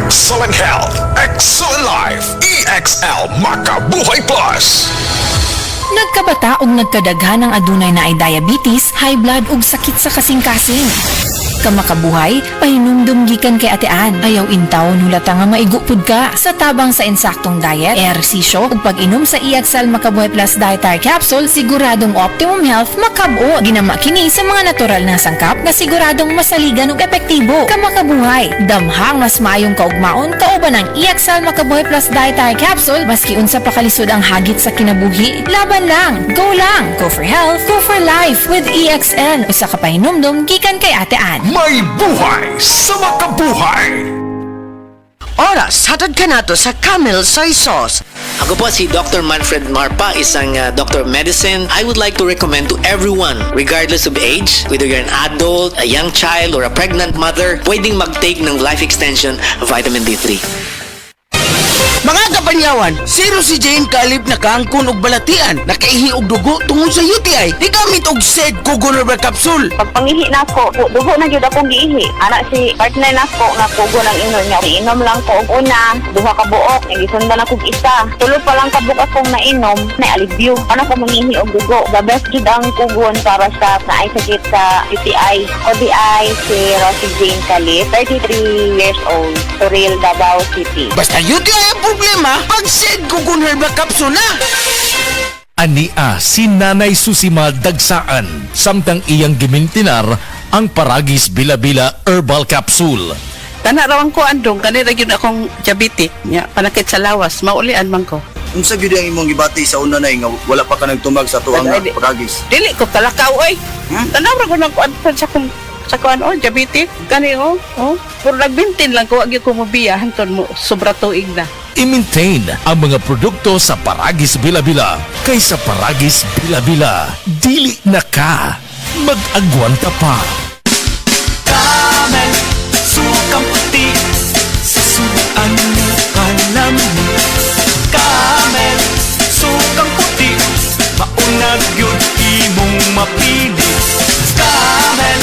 Excellent health, excellent life. EXL Makabuhay Plus. Nagkabata og nagkadaghan ng adunay na ay diabetes, high blood ug sakit sa kasing-kasing. Kamakabuhay, pahinumdum gikan kay atean. Ayaw intaw nulata nga maigupod ka sa tabang sa insaktong diet, ehersisyo ug pag-inom sa EXL Makabuhay Plus Dietary Capsule, siguradong optimum health makab-o. Ginama kini sa mga natural na sangkap na siguradong masaligan ug epektibo. Kamakabuhay, damhang mas maayong kaugmaon kauban ng EXL Makabuhay Plus Dietary Capsule maski unsa pa kalisod ang hagit sa kinabuhi. Laban lang, go for health, go for life with EXL. Usa ka pahinumdum gikan kay atean. May buhay sa makabuhay! Oras, hatod ka na to sa Camel Soy Sauce. Ako po si Dr. Manfred Marpa, isang Doctor of Medicine. I would like to recommend to everyone, regardless of age, whether you're an adult, a young child, or a pregnant mother, pwedeng mag-take ng Life Extension Vitamin D3. Mga kapanyawan, zero si Jane kalip na kaangkon og balatian, nakaihi og dugo tungod sa UTI. Di gamit og SED Kugon Herbal Capsule. Pag pangihi na ko, dugo na gyud akong giihi. Ana si partner na ko nga kugo ng inom niya. Iinom lang ko og una, duha ka buok, gisundan ako og isa. Tulo pa lang ka buok akong nainom, na alibyo. Ano ko mangihi og dugo. The best gyud ang kugon para sa naay sakit sa UTI. ODI si Rosie Jane Calip, 33 years old, Toril, Davao City. Basta UTI ang problema, pag SED Kugon Herbal Capsule na. Ania si Nanay Susima Dagsaan, samtang iyang gimintinar ang Paragis Bila-Bila Herbal Capsule. Tanarawan ko andong, kanina yun akong diabetic, ya, panakit sa lawas, maulian man ko. Unsa gyud ang imong gibati sa una nay nga wala pa ka nagtumag sa tuwang nga Paragis? Dili ko talakaw, oy. Tanawra ko ng kuan sa kuan, diabetic, kani, pero nagbintin lang ko, agi ko mabiya, hanton mo, sobra tuig na. I-maintain ang mga produkto sa Paragis Bila-Bila. Kaysa Paragis Bila-Bila, dili na ka, mag-agwanta pa. Camel, sukang puti, sa suan mo kalami. Camel, sukang puti, maunag yun imong mapili. Camel,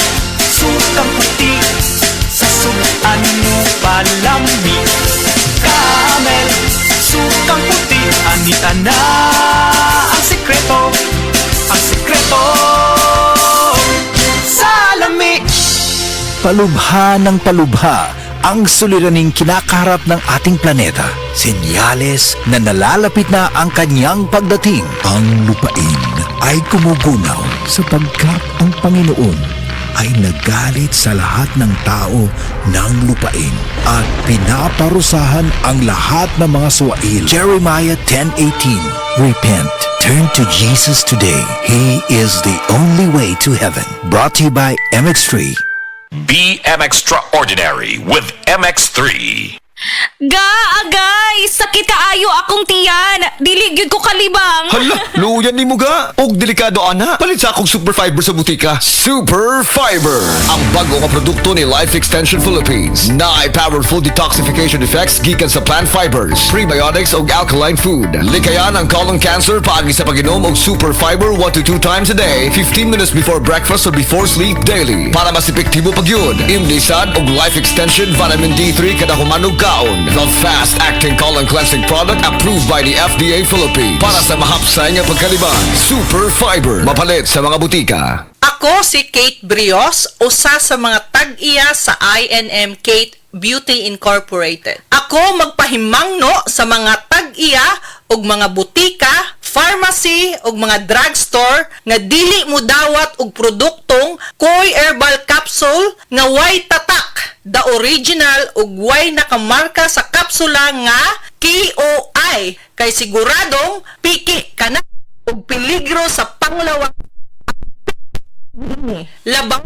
sukang puti, sa suan mo palami. Camel, sukang puti, anita na ang sikreto sa lami. Palubha ng palubha ang suliraning kinakaharap ng ating planeta. Senyales na nalalapit na ang kanyang pagdating. Ang lupain ay kumugunaw sapagkat ang Panginoon ay nagalit sa lahat ng tao ng lupain at pinaparusahan ang lahat ng mga suwail. Jeremiah 10:18. Repent. Turn to Jesus today. He is the only way to heaven. Brought to you by MX3. Be Extraordinary with MX3. Agay! Sakit kaayo akong tiyan! Dili gyud ko kalibang! Hala, luyan ni mo ga. Og delikado ana. Palit sa akong Super Fiber sa butika. Super Fiber, ang bago nga produkto ni Life Extension Philippines. Na ay powerful detoxification effects gikan sa plant fibers, prebiotics ug alkaline food. Likayan ang colon cancer paagi sa pag-inom og Super Fiber 1 to 2 times a day, 15 minutes before breakfast or before sleep daily. Para mas epektibo pag yun, imlisad og Life Extension Vitamin D3 kada humanog kaon. The fast-acting colon cleansing product approved by the FDA Philippines. Para sa mahapsay nga pagkalibang, Super Fiber, mapalit sa mga butika. Ako si Kate Brios, usa sa mga tag-iya sa INM Kate Beauty Incorporated. Ako magpahimangno sa mga tag-iya ug mga butika, pharmacy ug mga drugstore nga dili mo dawat og produktong Koy Herbal Capsule nga way tatak, the original ug way nakamarka sa kapsula nga KOI, kay siguradong piki ka na ug peligro sa panglawak. Labang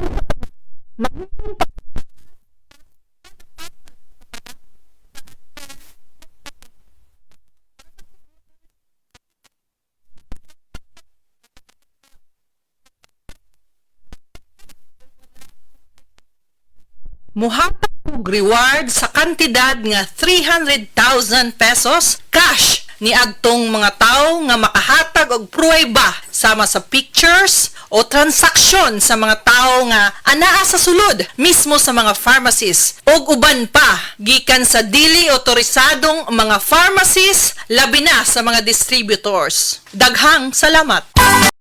muhatag og reward sa kantidad nga 300,000 pesos cash ni agtong mga tao nga makahatag og pruweba sama sa pictures o transaksyon sa mga tao nga anaa sa sulod mismo sa mga pharmacies ug uban pa gikan sa dili otorisadong mga pharmacies labi na sa mga distributors. Daghang salamat.